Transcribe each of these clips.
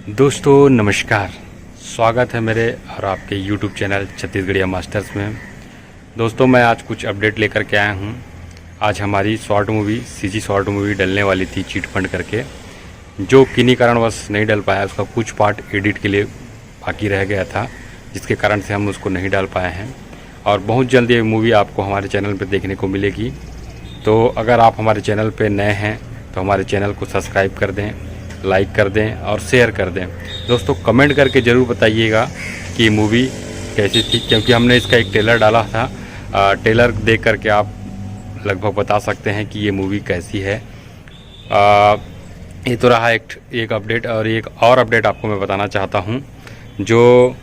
दोस्तों नमस्कार, स्वागत है मेरे और आपके YouTube चैनल छत्तीसगढ़िया मास्टर्स में। दोस्तों मैं आज कुछ अपडेट लेकर के आया हूँ। आज हमारी short movie CG short movie डलने वाली थी चीट फंड करके, जो किन्हीं कारणवश नहीं डल पाया। उसका कुछ पार्ट एडिट के लिए बाकी रह गया था, जिसके कारण से हम उसको नहीं डाल पाए हैं। और बहुत जल्द ये मूवी आपको हमारे चैनल पर देखने को मिलेगी। तो अगर आप हमारे चैनल पर नए हैं तो हमारे चैनल को सब्सक्राइब कर दें, लाइक कर दें और शेयर कर दें। दोस्तों कमेंट करके ज़रूर बताइएगा कि मूवी कैसी थी, क्योंकि हमने इसका एक ट्रेलर डाला था। ट्रेलर देख करके आप लगभग बता सकते हैं कि ये मूवी कैसी है। ये तो रहा एक अपडेट। और एक और अपडेट आपको मैं बताना चाहता हूँ, जो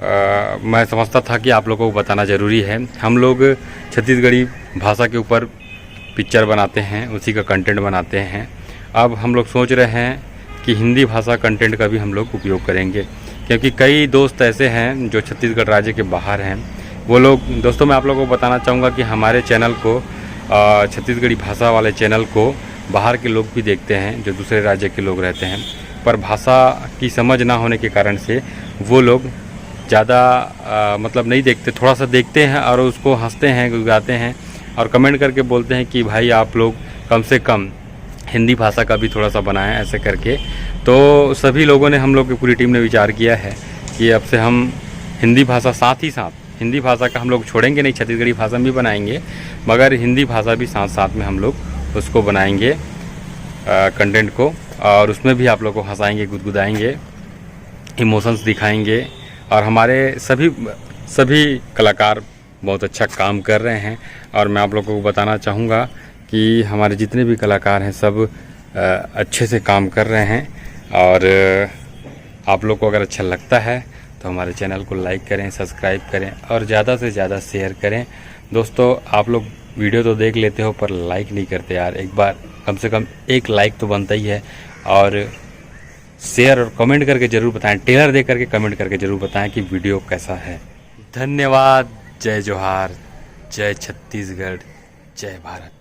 मैं समझता था कि आप लोगों को बताना ज़रूरी है। हम लोग छत्तीसगढ़ी भाषा के ऊपर पिक्चर बनाते हैं, उसी का कंटेंट बनाते हैं। अब हम लोग सोच रहे हैं कि हिंदी भाषा कंटेंट का भी हम लोग उपयोग करेंगे, क्योंकि कई दोस्त ऐसे हैं जो छत्तीसगढ़ राज्य के बाहर हैं। वो लोग, दोस्तों मैं आप लोगों को बताना चाहूँगा कि हमारे चैनल को, छत्तीसगढ़ी भाषा वाले चैनल को बाहर के लोग भी देखते हैं, जो दूसरे राज्य के लोग रहते हैं। पर भाषा की समझ ना होने के कारण से वो लोग ज़्यादा मतलब नहीं देखते, थोड़ा सा देखते हैं और उसको हंसते हैं, गुदगुदाते हैं और कमेंट करके बोलते हैं कि भाई आप लोग कम से कम हिंदी भाषा का भी थोड़ा सा बनाएं, ऐसे करके। तो सभी लोगों ने, हम लोग की पूरी टीम ने विचार किया है कि अब से हम हिंदी भाषा साथ ही साथ, हिंदी भाषा का हम लोग छोड़ेंगे नहीं, छत्तीसगढ़ी भाषा भी बनाएंगे, मगर हिंदी भाषा भी साथ साथ में हम लोग उसको बनाएंगे कंटेंट को। और उसमें भी आप लोग को हंसाएंगे, गुदगुदाएंगे, इमोशंस दिखाएंगे। और हमारे सभी कलाकार बहुत अच्छा काम कर रहे हैं। और मैं आप लोगों को बताना चाहूँगा कि हमारे जितने भी कलाकार हैं सब अच्छे से काम कर रहे हैं। और आप लोग को अगर अच्छा लगता है तो हमारे चैनल को लाइक करें, सब्सक्राइब करें और ज़्यादा से ज़्यादा शेयर करें। दोस्तों आप लोग वीडियो तो देख लेते हो पर लाइक नहीं करते यार। एक बार कम से कम एक लाइक तो बनता ही है। और शेयर और कमेंट करके ज़रूर बताएं, ट्रेलर देख करके कमेंट करके ज़रूर बताएं कि वीडियो कैसा है। धन्यवाद। जय जोहार, जय छत्तीसगढ़, जय भारत।